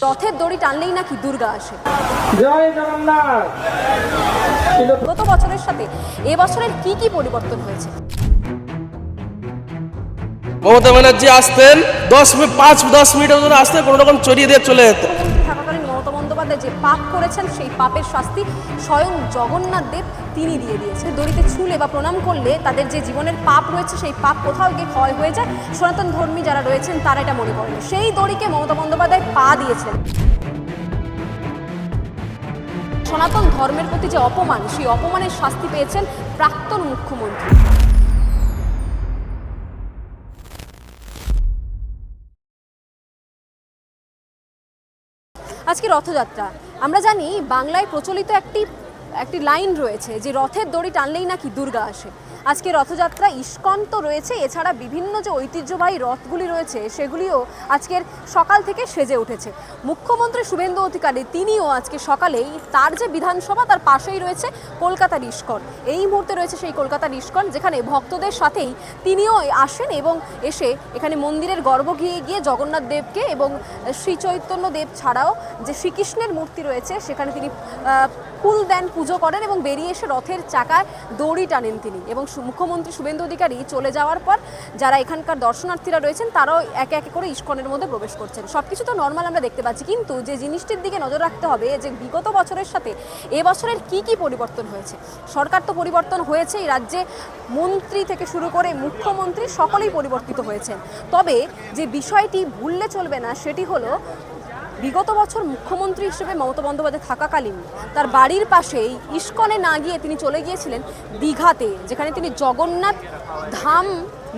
রথের দড়ি টানলেই নাকি দুর্গা আসে। জয় জগন্নাথ। গত বছরের সাথে এবছরের কি পরিবর্তন হয়েছে? মমতা ব্যানার্জি আসতেন 5-10 মিনিটের জন্য আসতেন, কোনো রকম চড়িয়ে দিয়ে চলে যেত। মুখ্যমন্ত্রী থাকাকালীন মমতা বন্দ্যোপাধ্যায় যে পাপ করেছেন সেই পাপের শাস্তি স্বয়ং জগন্নাথ দেব তিনি দিয়ে দিয়েছে। দড়িতে ছুলে বা প্রণাম করলে তাদের যে জীবনের পাপ রয়েছে সেই পাপ কোথাও গিয়ে ক্ষয় হয়ে যায়। সনাতন ধর্মী যারা রয়েছেন তারা এটা মনে করেন। সেই দড়িকে মমতা বন্দ্যোপাধ্যায় পা দিয়েছিলেন। সনাতন ধর্মের প্রতি যে অপমান, সেই অপমানের শাস্তি পেয়েছেন প্রাক্তন মুখ্যমন্ত্রী। আজকে রথযাত্রা। আমরা জানি বাংলায় প্রচলিত একটি লাইন রয়েছে যে রথের দড়ি টানলেই নাকি দুর্গা আসে। আজকে রথযাত্রা, ইস্কন তো রয়েছে, এছাড়া বিভিন্ন যে ঐতিহ্যবাহী রথগুলি রয়েছে সেগুলিও আজকের সকাল থেকে সেজে উঠেছে। মুখ্যমন্ত্রী শুভেন্দু অধিকারী তিনিও আজকে সকালেই তার যে বিধানসভা তার পাশেই রয়েছে কলকাতার ইস্কন। এই মুহূর্তে রয়েছে সেই কলকাতার ইস্কন, যেখানে ভক্তদের সাথেই তিনিও আসেন এবং এসে এখানে মন্দিরের গর্ভগৃহে গিয়ে জগন্নাথ দেবকে এবং শ্রী চৈতন্য দেব ছাড়াও যে শ্রীকৃষ্ণের মূর্তি রয়েছে সেখানে তিনি ফুল দেন, পুজো করেন এবং বেরিয়ে এসে রথের চাকায় দড়ি টানেন তিনি। এবং মুখ্যমন্ত্রী শুভেন্দু অধিকারী চলে যাওয়ার পর যারা এখানকার দর্শনার্থীরা রয়েছেন তারাও একে একে করে ইস্কনের মধ্যে প্রবেশ করছেন। সব কিছু তো নর্মাল আমরা দেখতে পাচ্ছি, কিন্তু যে জিনিসটির দিকে নজর রাখতে হবে যে বিগত বছরের সাথে এবছরের কি পরিবর্তন হয়েছে। সরকার তো পরিবর্তন হয়েছে, এই রাজ্যে মন্ত্রী থেকে শুরু করে মুখ্যমন্ত্রী সকলেই পরিবর্তিত হয়েছেন। তবে যে বিষয়টি ভুললে চলবে না সেটি হলো বিগত বছর মুখ্যমন্ত্রী হিসেবে মমতা বন্দ্যোপাধ্যায় থাকাকালীন তার বাড়ির পাশেই ইস্কনে না গিয়ে তিনি চলে গিয়েছিলেন দীঘাতে, যেখানে তিনি জগন্নাথ ধাম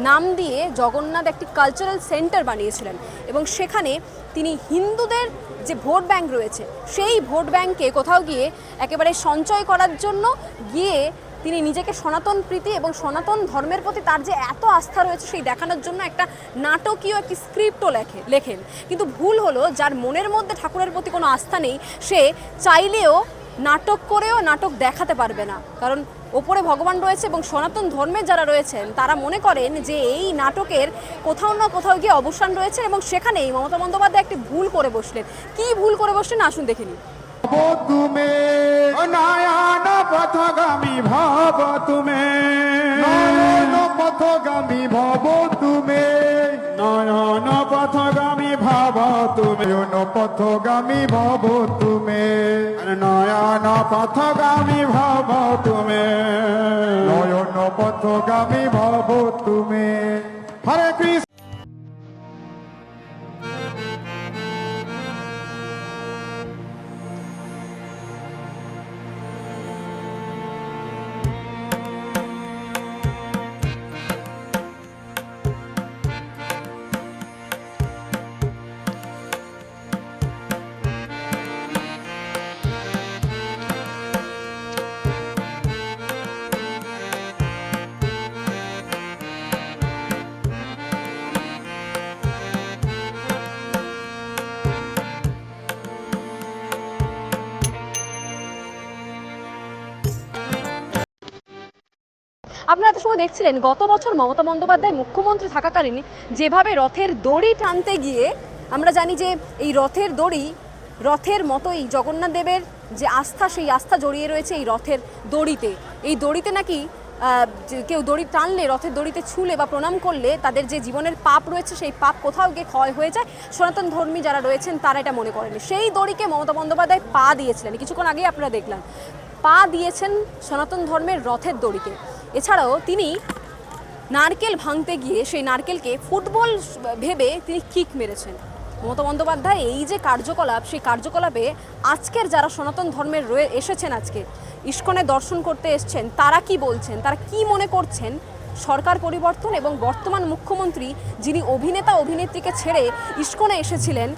নাম দিয়ে জগন্নাথ একটি কালচারাল সেন্টার বানিয়েছিলেন এবং সেখানে তিনি হিন্দুদের যে ভোট ব্যাংক রয়েছে সেই ভোট ব্যাংকে কোথাও গিয়ে একেবারে সঞ্চয় করার জন্য গিয়ে তিনি নিজেকে সনাতন প্রীতি এবং সনাতন ধর্মের প্রতি তার যে এত আস্থা রয়েছে সেই দেখানোর জন্য একটা নাটকীয় একটি স্ক্রিপ্টও লেখেন। কিন্তু ভুল হলো, যার মনের মধ্যে ঠাকুরের প্রতি কোনো আস্থা নেই সে চাইলেও নাটক করেও নাটক দেখাতে পারবে না, কারণ ওপরে ভগবান রয়েছে এবং সনাতন ধর্মের যারা রয়েছেন তারা মনে করেন যে এই নাটকের কোথাও না কোথাও গিয়ে অবসান রয়েছে এবং সেখানেই মমতা বন্দ্যোপাধ্যায় একটি ভুল করে বসলেন। কি ভুল করে বসলেন আসুন দেখে নিন। তুমি নয়ন পথগামী ভাব, তুমি নয়ন পথগামী ভাব, তুমি নয়ন পথগামী ভাব, তুমি নয়ন পথগামী ভাব, তুমি নয়ন পথগামী ভাব, তুমি নয়ন পথগামী ভাব, তুমি। হরে কৃষ্ণ। আপনারা এত সময় দেখছিলেন গত বছর মমতা বন্দ্যোপাধ্যায় মুখ্যমন্ত্রী থাকাকালীন যেভাবে রথের দড়ি টানতে গিয়ে, আমরা জানি যে এই রথের দড়ি রথের মতোই জগন্নাথ দেবের যে আস্থা সেই আস্থা জড়িয়ে রয়েছে এই রথের দড়িতে। এই দড়িতে নাকি কেউ দড়ি টানলে, রথের দড়িতে ছুলে বা প্রণাম করলে তাদের যে জীবনের পাপ রয়েছে সেই পাপ কোথাও গিয়ে ক্ষয় হয়ে যায়। সনাতন ধর্মী যারা রয়েছেন তারা এটা মনে করেন। সেই দড়িকে মমতা বন্দ্যোপাধ্যায় পা দিয়েছিলেন, কিছুক্ষণ আগেই আপনারা দেখলাম পা দিয়েছেন সনাতন ধর্মের রথের দড়িতে। এছাড়াও তিনি নারকেল ভাঙতে গিয়ে সেই নারকেলকে ফুটবল ভেবে তিনি কিক মেরেছেন। মমতা বন্দ্যোপাধ্যায় এই যে কার্যকলাপ, সেই কার্যকলাপে আজকের যারা সনাতন ধর্মের এসেছেন, আজকে ইস্কনে দর্শন করতে এসছেন, তারা কি বলছেন, তারা কি মনে করছেন সরকার পরিবর্তন এবং বর্তমান মুখ্যমন্ত্রী যিনি অভিনেতা অভিনেত্রীকে ছেড়ে ইস্কনে এসেছিলেন,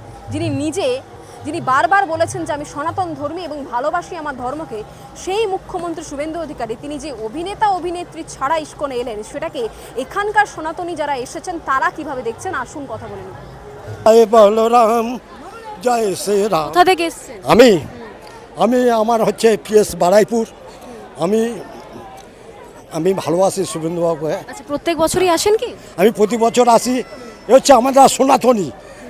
যিনি বারবার বলেছেন যে আমি সনাতন ধর্মী এবং ভালোবাসি আমার ধর্মকে, সেই মুখ্যমন্ত্রী শুভেন্দু অধিকারী তিনি যে অভিনেতা অভিনেত্রী ছাড়া ইস্কনে এলেন সেটাকে এখানকার সনাতনী যারা এসেছেন তারা কিভাবে দেখছেন আসুন কথা বলে নিন। জয় বলরাম, জয় শ্রীরাম। কোথা থেকে এসেছেন? আমি আমার হচ্ছে পিএস বারাইপুর। আমি ভালোবাসি শুভেন্দুবাবুকে। আচ্ছা, প্রত্যেক বছরই আসেন কি? আমি প্রতি বছর আসি। এ হচ্ছে আমাদের সনাতনী,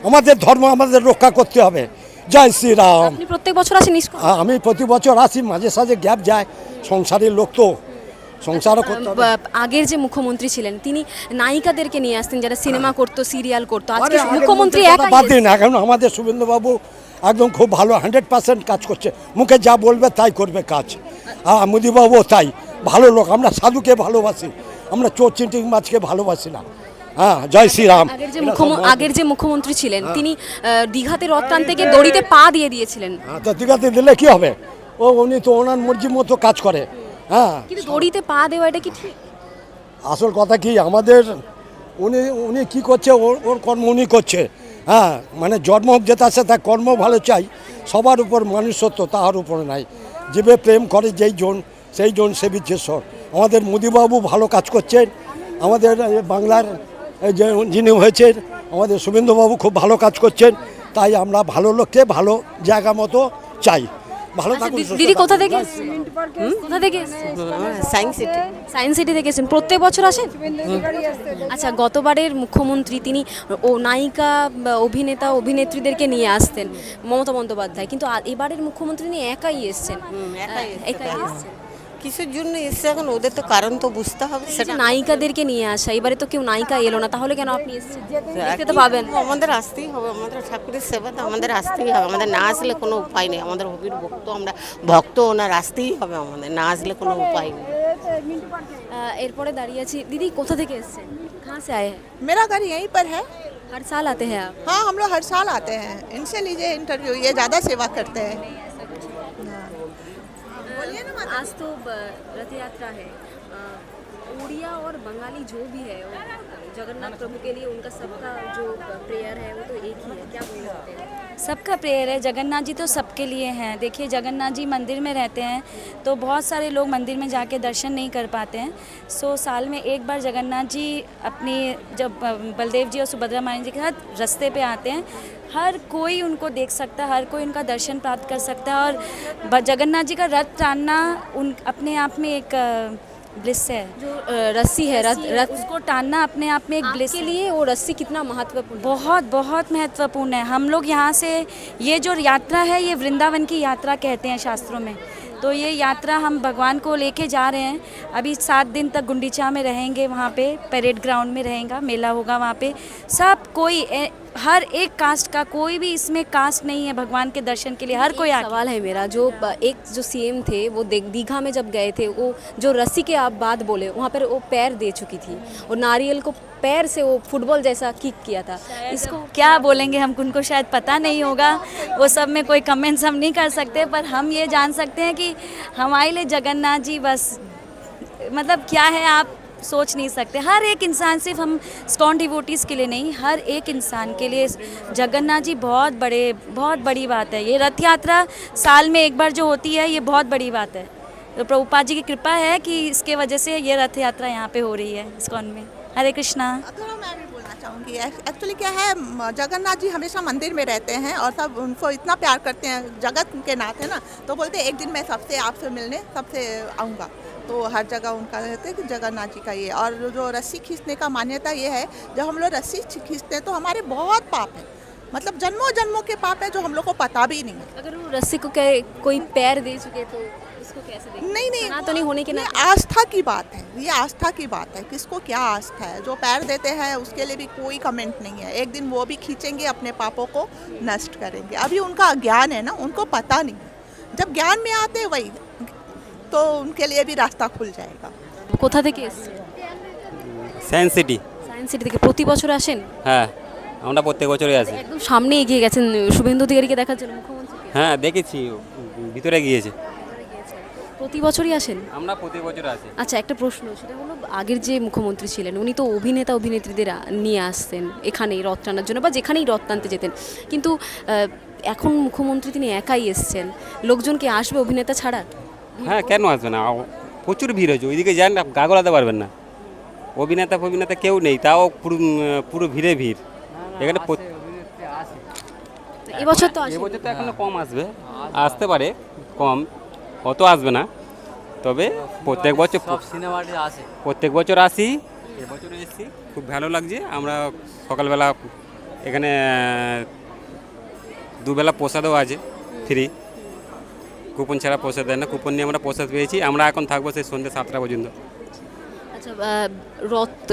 আমাদের ধর্ম আমাদের রক্ষা করতে হবে। জয় শ্রীরাম। আপনি প্রত্যেক বছর আসেন ইসকন? আমি প্রতি বছর আসি, মাঝে সাঝে গ্যাপ যায়, সংসারের লোক তো, সংসারও করতে হবে। আগের যে মুখ্যমন্ত্রী ছিলেন তিনি নায়িকাদেরকে নিয়ে আসতেন যারা সিনেমা করতো, সিরিয়াল করতো। আজকে আরে, আগের মুখ্যমন্ত্রী মন্ত্রীর কথা একাই বাদ দিন, এখন আমাদের শুভেন্দুবাবু একদম খুব ভালো 100% কাজ করছে, মুখে যা বলবে তাই করবে কাজ। আর মোদিবাবু তাই ভালো লোক, আমরা সাধুকে ভালোবাসি, আমরা চোর চিন্টিং মাছকে ভালোবাসি না। হ্যাঁ, জয় শ্রীরাম। আগের যে মুখ্যমন্ত্রী ছিলেন তিনি দীঘাতে রথ টানতে গিয়ে দড়িতে পা দিয়ে দিয়েছিলেন। হ্যাঁ, তো দীঘাতে দিলে কি হবে, উনি তো ওনার মর্জি মতো কাজ করে। হ্যাঁ, কিন্তু দড়িতে পা দেওয়া এটা কি ঠিক? আসল কথা কি, আমাদের উনি উনি কী করছে, ওর কর্ম উনি করছে। হ্যাঁ, মানে জন্ম যেটা আছে তার কর্ম ভালো চাই, সবার উপর মনুষ্যত্ব তাহার উপরে নাই। জীবে প্রেম করে যেই জন সেই জন সেবিচ্ছেশ্বর। আমাদের মোদিবাবু ভালো কাজ করছেন, আমাদের বাংলার যে যিনি হয়েছেন আমাদের শুভেন্দুবাবু খুব ভালো কাজ করছেন, তাই আমরা ভালো লোককে ভালো জায়গা মতো চাই। ভালো থাকুন। দিদি কোথা থেকে এসেছেন? কোথা থেকে এসেছেন? সায়েন্স সিটি থেকে এসেছেন। প্রত্যেক বছর আসেন? আচ্ছা, গতবারের মুখ্যমন্ত্রী তিনি নায়িকা বা অভিনেতা অভিনেত্রীদেরকে নিয়ে আসতেন, মমতা বন্দ্যোপাধ্যায়, কিন্তু এবারের মুখ্যমন্ত্রী তিনি একাই এসেছেন। একাই এসেছেন। কিসের জন্য এসছে এখন ওদের তো কারণ তো বুঝতে হবে সেটা নায়িকাদেরকে নিয়ে আসা, এবারে তো কেউ নায়িকা এলো না, তাহলে কেন আপনি এসেছেন? দেখতে তো পাবেন। আমাদের আসতেই হবে, আমাদের ঠাকুরের সেবা তো আমাদের আসতেই হবে, আমাদের না আসলে কোনো উপায় নেই। আমাদের হবির ভক্ত, আমরা ভক্ত, ওনার আসতেই হবে, আমাদের না আসলে কোনো উপায় নেই। এরপরে দাঁড়িয়ে আছি। দিদি কোথা থেকে এসেছেন? कहाँ से आए हैं? मेरा घर यहीं पर है। हर साल आते हैं आप? हाँ, हम लोग हर साल आते हैं, इनसे लीजिए इंटरव्यू, ये ज़्यादा सेवा करते हैं। आज तो रथ यात्रा है। उड़िया और बंगाली जो भी है वो जगन्नाथ प्रभु के लिए उनका सबका जो प्रेयर है वो तो एक ही है, क्या बोल सकते हैं? सबका प्रेयर है। जगन्नाथ जी तो सबके लिए हैं। देखिए, जगन्नाथ जी मंदिर में रहते हैं तो बहुत सारे लोग मंदिर में जाके दर्शन नहीं कर पाते हैं। सो साल में एक बार जगन्नाथ जी अपनी जब बलदेव जी और सुभद्रा माता जी के साथ रास्ते पे आते हैं, हर कोई उनको देख सकता है, हर कोई उनका दर्शन प्राप्त कर सकता है। और जगन्नाथ जी का रथ टानना उन अपने आप में एक ब्लिस है। जो रस्सी है, रथ उसको टानना अपने आप में एक ब्लिस के लिए वो रस्सी कितना महत्वपूर्ण है? बहुत बहुत महत्वपूर्ण है। हम लोग यहाँ से ये जो यात्रा है ये वृंदावन की यात्रा कहते हैं शास्त्रों में। तो ये यात्रा हम भगवान को लेके जा रहे हैं। अभी 7 दिन तक गुंडीचा में रहेंगे, वहाँ पे परेड ग्राउंड में रहेगा, मेला होगा वहाँ पे। सब कोई हर एक कास्ट का, कोई भी इसमें कास्ट नहीं है, भगवान के दर्शन के लिए हर कोई आके। सवाल है मेरा, जो सीएम थे वो दीघा में जब गए थे, वो जो रस्सी के आप बात बोले वहाँ पर वो पैर दे चुकी थी और नारियल को पैर से वो फुटबॉल जैसा किक किया था। इसको क्या बोलेंगे हम, उनको शायद पता नहीं होगा, वो सब में कोई कमेंट्स हम नहीं कर सकते। पर हम ये जान सकते हैं कि हमारे लिए जगन्नाथ जी बस मतलब क्या है, आप सोच नहीं सकते। हर एक इंसान, सिर्फ हम स्कॉन डिवोटीज़ के लिए नहीं, हर एक इंसान के लिए जगन्नाथ जी बहुत बड़ी बात है। ये रथ यात्रा साल में एक बार जो होती है ये बहुत बड़ी बात है। तो प्रभुपाद जी की कृपा है कि इसके वजह से ये रथ यात्रा यहाँ पे हो रही है स्कॉन में। हरे कृष्णा। थोड़ा मैं भी बोलना चाहूँगी, एक्चुअली क्या है, जगन्नाथ जी हमेशा मंदिर में रहते हैं और सब उनको इतना प्यार करते हैं जगत के नाथ है ना, तो बोलते हैं एक दिन मैं सबसे आपसे मिलने सबसे आऊँगा। तो हर जगह उनका रहता है कि जगन्नाथ जी का ये। और जो रस्सी खींचने का मान्यता ये है, जब हम लोग रस्सी खींचते हैं तो हमारे बहुत पाप है, मतलब जन्मों जन्मों के पाप है जो हम लोग को पता भी नहीं है। अगर वो रस्सी को कोई पैर दे चुके तो इसको कैसे देखें? नहीं ना तो नहीं होने के ये नाते आस्था की बात है, ये आस्था की बात है, किसको क्या आस्था है। जो पैर देते हैं उसके लिए भी कोई कमेंट नहीं है, एक दिन वो भी खींचेंगे, अपने पापों को नष्ट करेंगे। अभी उनका ज्ञान है ना, उनको पता नहीं है, जब ज्ञान में आते हैं वही तो उनके लिए भी रास्ता खुल जाएगा। কোথা থেকে এসেছেন? Science city. সায়েন্স সিটি থেকে। প্রতি বছর আসেন? হ্যাঁ, আমরা প্রত্যেক বছরই আসি। একদম সামনে এগিয়ে গেছেন শুভেন্দু অধিকারীকে দেখার জন্য, মুখ্যমন্ত্রীকে। হ্যাঁ, দেখেছি, ভিতরে গিয়েছে। প্রতি বছরই আসেন? আমরা প্রতি বছর আসি। আচ্ছা, একটা প্রশ্ন, সেটা হলো আগের যে মুখ্যমন্ত্রী ছিলেন উনি তো অভিনেতা অভিনেত্রীদের নিয়ে আসতেন এখানেই রথ টানার জন্য বা যেখানেই রথ টানতে যেতেন, কিন্তু এখন মুখ্যমন্ত্রী তিনি একাই এসছেন, লোকজন কি আসবে অভিনেতা ছাড়া? হ্যাঁ, কেন আসবে না, প্রচুর ভিড় হয়েছে, ওইদিকে যান না, গা গলাতে পারবেন না, অভিনেতা ফভিনেতা কেউ নেই, তাও পুরো ভিড়ে ভিড় এখানে। এবছর তো এবছর তো এখনো কম আসবে, আসতে পারে কম, অত আসবে না, তবে প্রত্যেক বছর প্রত্যেক বছর আসি, এবছর এসেছি, খুব ভালো লাগছে। আমরা সকালবেলা এখানে দুবেলা প্রসাদও আছে ফ্রি, কুপন ছাড়া প্রসাদ দেয় না, কুপন নিয়ে আমরা প্রসাদ পেয়েছি। আমরা এখন থাকবো সেই সন্ধ্যে 7টা পর্যন্ত। আচ্ছা,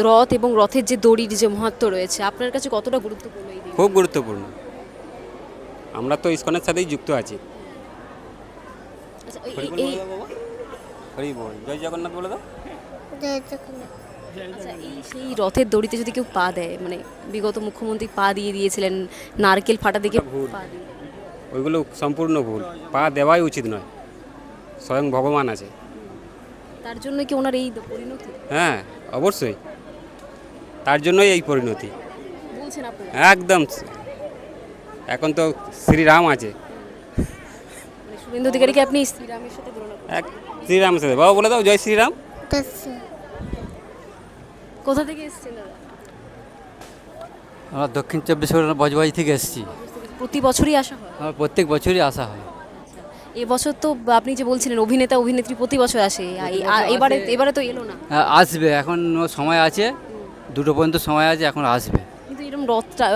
রথ এবং রথের যে দড়ির যে মহত্ব রয়েছে আপনার কাছে কতটা গুরুত্বপূর্ণ এই দিন? খুব গুরুত্বপূর্ণ, আমরা তো ইসকনের সাথেই যুক্ত আছি। আচ্ছা, হরি বল, জয় জগন্নাথ বলে দাও। আচ্ছা, সেই রথের দড়িতে যদি কেউ পা দেয়, মানে বিগত মুখ্যমন্ত্রী পা দিয়ে দিয়েছিলেন, নারকেল ফাটা দেখে পা দিয়ে, ওইগুলো সম্পূর্ণ ভুল, পা দেওয়াই উচিত নয়, স্বয়ং ভগবান আছে। তার জন্য কি ওনার এই পরিণতি হ্যাঁ অবশ্যই, তার জন্যই এই পরিণতি বলছেন আপনারা? একদম। এখন তো শ্রীরাম আছে, মানে শুভেন্দু অধিকারীকে আপনি শ্রীরামের সাথে তুলনা করেন? এক শ্রীরামের সাথে। বাবা বলে দাও জয় শ্রীরাম। কোথা থেকে এসেছেন দাদা? আমরা দক্ষিণ 24 পরগনা বজবাজি থেকে এসেছি। প্রতি বছরই আসা হয়? আমার প্রত্যেক বছরই আসা হয়। এবছর তো আপনি যে বলছিলেন অভিনেতা অভিনেত্রী প্রতি বছর আসে, এবারে তো এলো না। আসবে, এখন সময় আছে, 2টো পর্যন্ত সময় আছে, এখন আসবে। কিন্তু এরকম রথটা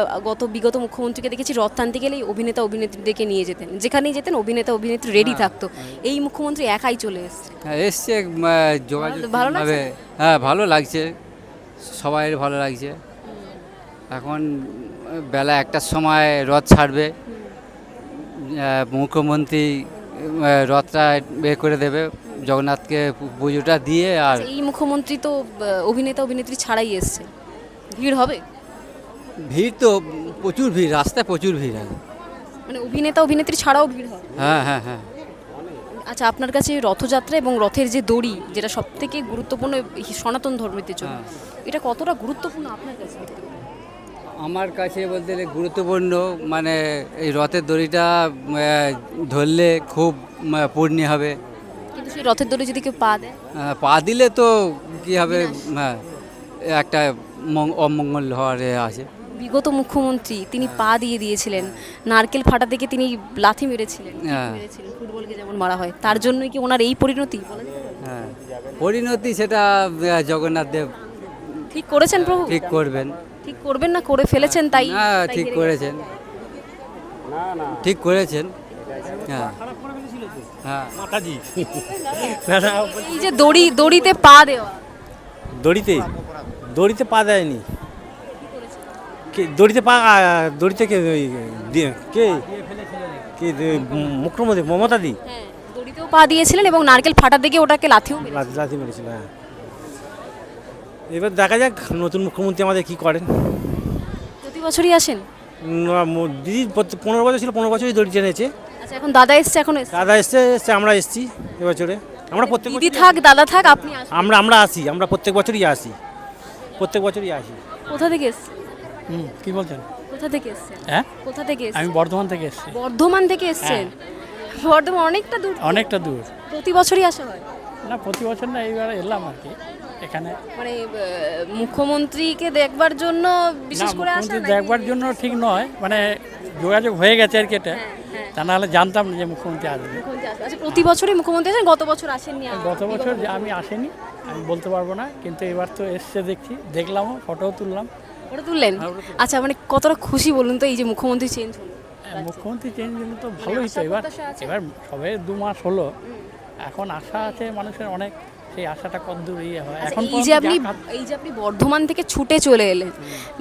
বিগত মুখ্যমন্ত্রীকে দেখেছি রথ টানতে গেলেই অভিনেতা অভিনেত্রীদেরকে নিয়ে যেতেন, যেখানেই যেতেন অভিনেতা অভিনেত্রী রেডি থাকতো। এই মুখ্যমন্ত্রী একাই চলে এসছে। এসছে যোগাযোগ ভালো লাগছে? হ্যাঁ ভালো লাগছে, সবাই ভালো লাগছে। এখন বেলা 1টার সময় রথ ছাড়বে, মুখ্যমন্ত্রী রথটা বের করে দেবে, জগন্নাথকে পুজোটা দিয়ে। আর এই মুখ্যমন্ত্রী তো অভিনেতা অভিনেত্রী ছাড়াই এসছে, ভিড় হবে? ভিড় তো প্রচুর ভিড়, রাস্তায় প্রচুর ভিড় আছে। মানে অভিনেতা অভিনেত্রী ছাড়াও ভিড় হয়? হ্যাঁ হ্যাঁ হ্যাঁ। আচ্ছা, আপনার কাছে রথযাত্রা এবং রথের যে দড়ি, যেটা সব থেকে গুরুত্বপূর্ণ সনাতন ধর্মীদের জন্য, এটা কতটা গুরুত্বপূর্ণ আপনার কাছে? আমার কাছে বলতে গেলে গুরুত্বপূর্ণ, মানে এই রথের দড়িটা ধরলে খুব পুণ্য হবে। কিন্তু সেই রথের দড়ি যদি কেউ পা দেয়? পা দিলে তো কী হবে, হ্যাঁ একটা অমঙ্গল হওয়ার আছে। বিগত মুখ্যমন্ত্রী তিনি পা দিয়ে দিয়েছিলেন, নারকেল ফাটা থেকে তিনি লাথি মেরেছিলেন, ফুটবলকে যেমন মারা হয়, তার জন্যই কি ওনার এই পরিণতি? হ্যাঁ পরিণতি সেটা জগন্নাথ দেব ঠিক করেছেন প্রভু? ঠিক করবেন। ঠিক করবেন না করে ফেলেছেন? তাই হ্যাঁ ঠিক করেছেন, ঠিক করেছেন। হ্যাঁ হ্যাঁ মাতাজি এই যে দড়িতে পা দেওয়া, দড়িতে পা দেয়নি, দড়িতে কে মুখ্যমন্ত্রী মমতা দি হ্যাঁ দড়িতেও পা দিয়েছিলেন এবং নারকেল ফাটা থেকে ওটাকে লাথিও মেরেছিলেন। লাথি মেরেছিল। হ্যাঁ এবার দেখা যাক নতুন মুখ্যমন্ত্রী আমাদের কি করেন। প্রতি বছরই আসেন? দিদি 15 বছর ছিল, 15 বছরই দড়ি টেনেছে। আচ্ছা, এখন দাদা এসছে? এখন দাদা এসছে, আমরা এসছি এবছরে। আমরা প্রত্যেক দিদি থাক দাদা থাক আপনি আসুন। আমরা আসি, আমরা প্রত্যেক বছরই আসি। কোথা থেকে এসছেন? কি বলছেন? কোথা থেকে এসছেন? হ্যাঁ কোথা থেকে এসছেন? আমি বর্ধমান থেকে এসেছি। বর্ধমান থেকে এসছেন? বর্ধমান অনেকটা দূর। অনেকটা দূর। প্রতি বছরই আসা হয়? না প্রতি বছর না, এইবার এলাম আর কি এখানে। মানে মুখ্যমন্ত্রীকে দেখবার জন্য বিশেষ করে আসা? দেখবার জন্য ঠিক নয়, মানে যোগাযোগ হয়ে গেছে আর কি, এটা তা নাহলে জানতাম না যে মুখ্যমন্ত্রী আসবে। আচ্ছা, প্রতি বছরই মুখ্যমন্ত্রী আসেন? গত বছর আসেননি? গত বছর আমি আসেনি, আমি বলতে পারবো না, কিন্তু এবার তো এসছে, দেখলামও, ফটোও তুললাম। ওটা তুললেন? আচ্ছা, মানে কতটা খুশি বলুন তো এই যে মুখ্যমন্ত্রী চেঞ্জ হলো? মুখ্যমন্ত্রী চেঞ্জ হলো তো ভালোই তো। এবার সবে 2 মাস হলো, এখন আশা আছে মানুষের অনেক, সেই আশাটা কতদূর হয় এখন। এই যে আপনি বর্ধমান থেকে ছুটে চলে এলেন,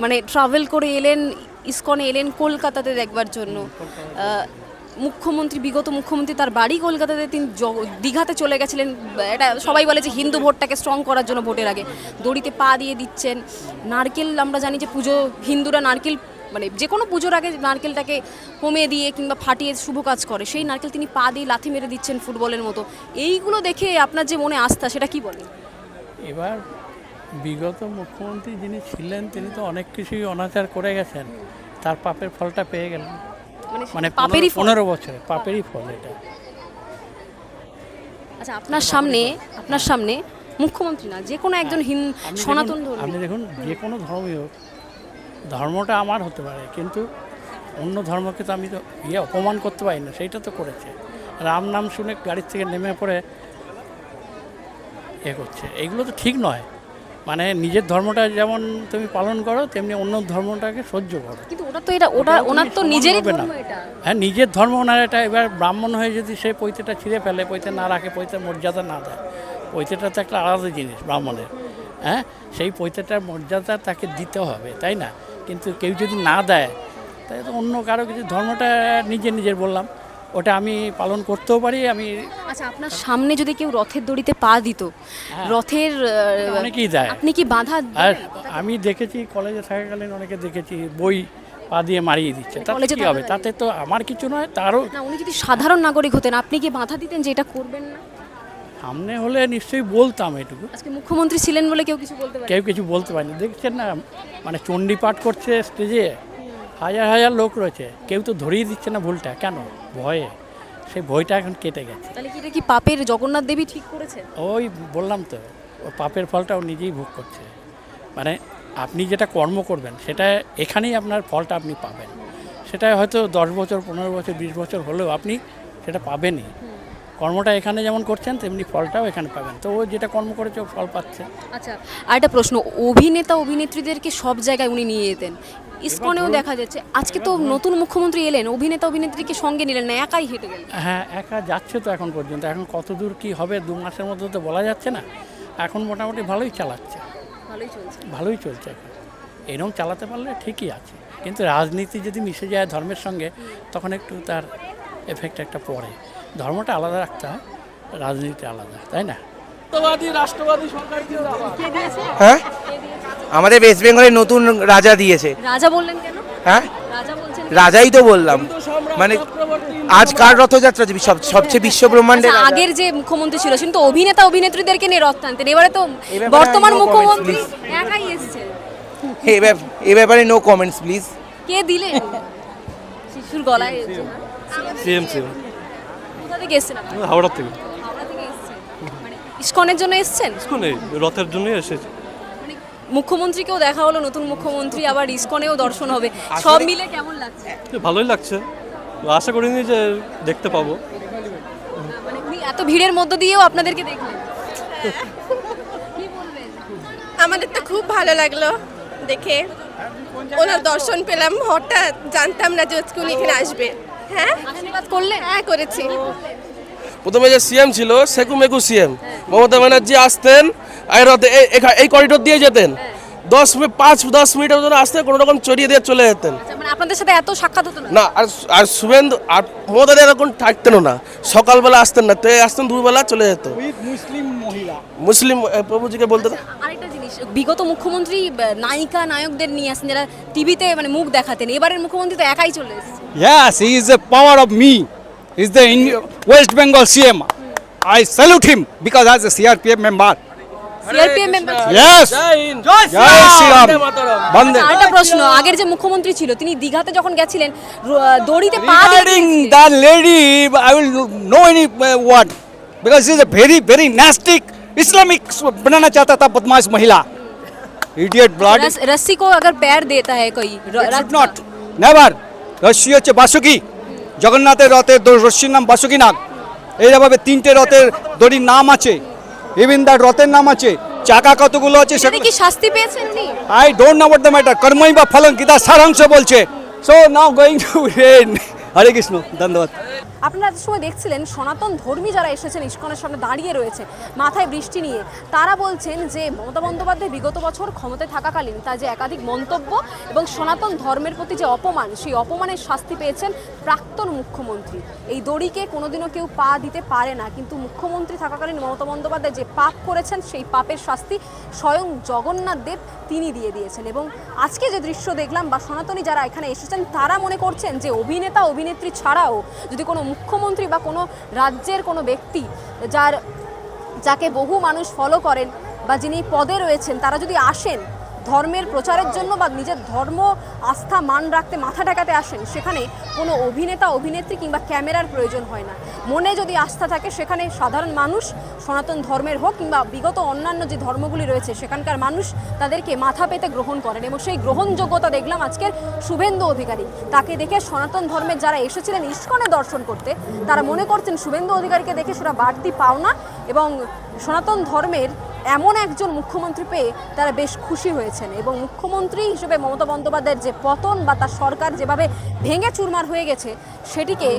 মানে ট্রাভেল করে এলেন, ইসকনে এলেন কলকাতাতে দেখবার জন্য। বিগত মুখ্যমন্ত্রী তার বাড়ি কলকাতাতে, তিনি দীঘাতে চলে গেছিলেন। এটা সবাই বলে যে হিন্দু ভোটটাকে স্ট্রং করার জন্য ভোটের আগে দড়িতে পা দিয়ে দিচ্ছেন। নারকেল, আমরা জানি যে হিন্দুরা নারকেল, মানে যে কোনো পুজোর আগে নারকেলটাকে হোমে দিয়ে কিংবা ফাটিয়ে শুভ কাজ করে, সেই নারকেল তিনি পা দিয়ে লাথি মেরে দিচ্ছেন ফুটবলের মতো। এইগুলো দেখে আপনার যে মনে আস্থা, সেটা কি বলেন? এবার বিগত মুখ্যমন্ত্রী যিনি ছিলেন তিনি তো অনেক কিছুই অনাচার করে গেছেন, তার পাপের ফলটা পেয়ে গেলেন। মানে 15 বছরে পাপেরই ফল এটা। আচ্ছা, আপনার সামনে মুখ্যমন্ত্রী না, যে কোনো একজন সনাতন ধর্মী, আপনি দেখুন, যে কোনো ধর্মই হোক, ধর্মটা আমার হতে পারে, কিন্তু অন্য ধর্মকে তো আমি তো অপমান করতে পারি না, সেইটা তো করেছে। রাম নাম শুনে গাড়ির থেকে নেমে পড়ে করছে, এইগুলো তো ঠিক নয়। মানে নিজের ধর্মটা যেমন তুমি পালন করো তেমনি অন্য ধর্মটাকে সহ্য করো। কিন্তু ওনার তো নিজেরই ধর্ম এটা। হ্যাঁ, নিজের ধর্ম ওনার এটা। এবার ব্রাহ্মণ হয়ে যদি সে পৈতেটা ছিঁড়ে ফেলে, পৈতে না রাখে, পৈতে মর্যাদা না দেয়, পৈতেটা তো একটা আলাদা জিনিস ব্রাহ্মণের। হ্যাঁ, সেই পৈতেটার মর্যাদা তাকে দিতে হবে, তাই না? কিন্তু কেউ যদি না দেয় তাই তো অন্য কারো কিছু, ধর্মটা নিজের বললাম, ওটা আমি পালন করতেও পারি। আমি আচ্ছা, আপনার সামনে যদি কেউ রথের দড়িতে পা দিত, রথের অনেকেই দেয়। আপনি কি বাধা আর আমি দেখেছি কলেজে থাকাকালীন অনেকে দেখেছি বই পা দিয়ে মারিয়ে দিচ্ছে। তাতে কলেজে কি হবে? তাতে তো আমার কিছু নয়, তারও। না, উনি যদি সাধারণ নাগরিক হতেন আপনি কি বাধা দিতেন যে এটা করবেন না? সামনে হলে নিশ্চয়ই বলতাম এটুকু। আজকে মুখ্যমন্ত্রী ছিলেন বলে কেউ কিছু বলতে পারে? কেউ কিছু বলতে পারেনি। দেখছেন না, মানে চণ্ডী পাঠ করছে স্টেজে, হাজার হাজার লোক রয়েছে, কেউ তো ধরিয়ে দিচ্ছে না ভুলটা। কেন? ভয়ে। সেই ভয়টা এখন কেটে গেছে। তাহলে কি এটা কি পাপের জগন্নাথ দেবী ঠিক করেছে? ওই বললাম তো, ও পাপের ফলটা ও নিজেই ভোগ করছে। মানে আপনি যেটা কর্ম করবেন সেটা এখানেই আপনার ফলটা আপনি পাবেন। সেটা হয়তো 10 বছর, 15 বছর, 20 বছর হলেও আপনি সেটা পাবেনই। কর্মটা এখানে যেমন করছেন তেমনি ফলটাও এখানে পাবেন। তো ও যেটা কর্ম করেছে ও ফল পাচ্ছে। আচ্ছা, আর একটা প্রশ্ন, অভিনেতা অভিনেত্রীদেরকে সব জায়গায় উনি নিয়ে যেতেন, ইসকনেও দেখা যাচ্ছে। আজকে তো নতুন মুখ্যমন্ত্রী এলেন, অভিনেতা অভিনেত্রীকে সঙ্গে নিলেন না, একাই হেঁটে গেলেন। হ্যাঁ, একা যাচ্ছে তো এখন পর্যন্ত। এখন কত দূর কী হবে 2 মাসের মধ্যে তো বলা যাচ্ছে না। এখন মোটামুটি ভালোই চালাচ্ছে, ভালোই চলছে এখন। এরকম চালাতে পারলে ঠিকই আছে। কিন্তু রাজনীতি যদি মিশে যায় ধর্মের সঙ্গে, তখন একটু তার এফেক্ট একটা পড়ে। ধর্মটা আলাদা রাখতে হয়, রাজনীতি আলাদা, তাই না? রাষ্ট্রবাদী সরকার হ্যাঁ, আমাদের ওয়েস্ট বেঙ্গলের নতুন রাজা দিয়েছে। রাজা বললেন কেন? হ্যাঁ, রাজা বলছেন রাজাই তো বললাম। মানে আজ কার রথযাত্রা? সবচেয়ে বিশ্ব ব্রহ্মাণ্ডের আচ্ছা, রাজা। আগের যে মুখ্যমন্ত্রী ছিল কিন্তু অভিনেতা অভিনেত্রীদেরকে নিয়ে রথ টানতেন, এবারে তো ব্যাপারে বর্তমান no মুখ্যমন্ত্রী comments, একাই এসেছে। এ ব্যাপারে নো কমেন্টস প্লিজ। কে দিলেন? শিশুর গলায় সিএম কোথা থেকে এসেছেন আপনি? হাওড়া থেকে। হাওড়া থেকে এসেছেন, মানে ইসকনের জন্য এসেছেন? রথের জন্যই এসেছি। মানে মুখ্যমন্ত্রীকেও দেখা হলো, নতুন মুখ্যমন্ত্রী, আবার ইসকনেও দর্শন হবে, সব মিলে কেমন লাগছে? ভালোই লাগছে, আশা করিনি যে দেখতে পাবো। মানে উনি এত ভিড়ের মধ্য দিয়েও আপনাদেরকে দেখলেন। কি বলবেন? আমাদের তো খুব ভালো লাগলো দেখে, ওনার দর্শন পেলাম। হঠাৎ জানতাম না যে উনি এখানে আসবে। হ্যাঁ, আশীর্বাদ করলেন? হ্যাঁ করেছি। প্রথমে যে সিএম ছিল সেকু মেকু সিএম মমতা ব্যানার্জি আসতেন, এই করিডোর দিয়ে যেতেন, 5-10 মিনিটের জন্য আসতে কোনো রকম চড়িয়ে দিয়ে চলে যেতেন। মানে আপনাদের সাথে এত সাক্ষাৎ হতো না? না, আর শুভেন্দু আর মমতা দিয়ে এরকম থাকতেনও না। সকালবেলা আসতেন না, তো আসতেন দুপুরবেলা চলে যেত। মুসলিম প্রভুজিকে বলতে। আরেকটা জিনিস, বিগত মুখ্যমন্ত্রী নায়িকা নায়কদের নিয়ে আসেন যারা টিভিতে মানে মুখ দেখাতেন, এবারের মুখ্যমন্ত্রী তো একাই চলে এসেছে। Yes, he is the power of me. He is the West Bengal CM. I salute him because as a CRPF member. CRPF member. Yes. Jai Shri Ram. Bande. আরেকটা প্রশ্ন, আগের যে মুখ্যমন্ত্রী ছিল তিনি দীঘাতে যখন গেছিলেন দড়িতে পা দিয়ে Regarding that lady, I will know any word because she is a very nasty Islamic बनाना चाहता था बदमाश महिला. Idiot blood. रस्सी को अगर पैर देता है कोई Should not. Never. রশ্মি হচ্ছে বাসুকি। জগন্নাথের রথের রশ্মির নাম বাসুকি নাগ। এইভাবে 3টে রথের দড়ির নাম আছে, ইভিন দ্যাট রথের নাম আছে। চাকা কতগুলো আছে সেটা কি শাস্তি পেয়েছেন উনি? I don't know about the matter. কর্মই বা ফলং গীতা সারাংশ বলছে। So now going to rain. Hare Krishna, ধন্যবাদ। আপনারা এত সময় দেখছিলেন সনাতন ধর্মী যারা এসেছেন ইসকনের সামনে দাঁড়িয়ে রয়েছে মাথায় বৃষ্টি নিয়ে, তারা বলছেন যে মমতা বন্দ্যোপাধ্যায় বিগত বছর ক্ষমতায় থাকাকালীন তার যে একাধিক মন্তব্য এবং সনাতন ধর্মের প্রতি যে অপমান, সেই অপমানের শাস্তি পেয়েছেন প্রাক্তন মুখ্যমন্ত্রী। এই দড়িকে কোনোদিনও কেউ পা দিতে পারে না, কিন্তু মুখ্যমন্ত্রী থাকাকালীন মমতা বন্দ্যোপাধ্যায় যে পাপ করেছেন সেই পাপের শাস্তি স্বয়ং জগন্নাথ দেব তিনি দিয়ে দিয়েছেন। এবং আজকে যে দৃশ্য দেখলাম বা সনাতনী যারা এখানে এসেছেন তারা মনে করছেন যে অভিনেতা অভিনেত্রী ছাড়াও যদি কোনো মুখ্যমন্ত্রী বা কোনো রাজ্যের কোনো ব্যক্তি যাকে বহু মানুষ ফলো করেন বা যিনি পদে রয়েছেন, তারা যদি আসেন ধর্মের প্রচারের জন্য বা নিজের ধর্ম আস্থা মান রাখতে মাথা ঠেকাতে আসেন, সেখানে কোনো অভিনেতা অভিনেত্রী কিংবা ক্যামেরার প্রয়োজন হয় না। মনে যদি আস্থা থাকে সেখানে সাধারণ মানুষ সনাতন ধর্মের হোক কিংবা বিগত অন্যান্য যে ধর্মগুলি রয়েছে সেখানকার মানুষ তাদেরকে মাথা পেতে গ্রহণ করেন এবং সেই গ্রহণযোগ্যতা দেখলাম আজকের শুভেন্দু অধিকারী। তাকে দেখে সনাতন ধর্মের যারা এসেছিলেন ইসকনে দর্শন করতে তারা মনে করছেন শুভেন্দু অধিকারীকে দেখে সেটা বাড়তি পাওনা এবং সনাতন ধর্মের এমন একজন মুখ্যমন্ত্রী পেয়ে তারা বেশ খুশি হয়েছেন এবং মুখ্যমন্ত্রী হিসেবে মমতা বন্দ্যোপাধ্যায়ের যে পতন বা তার সরকার যেভাবে ভেঙে চুরমার হয়ে গেছে সেটিকে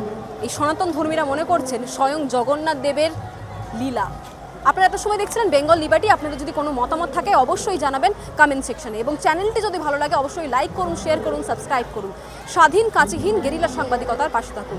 এই সনাতন ধর্মীরা মনে করছেন স্বয়ং জগন্নাথ দেবের লীলা। আপনারা এত সময় দেখছিলেন বেঙ্গল লিবার্টি। আপনাদের যদি কোনো মতামত থাকে অবশ্যই জানাবেন কমেন্ট সেকশনে এবং চ্যানেলটি যদি ভালো লাগে অবশ্যই লাইক করুন, শেয়ার করুন, সাবস্ক্রাইব করুন। স্বাধীন কাঁচিহীন গেরিলা সাংবাদিকতার পাশে থাকুন।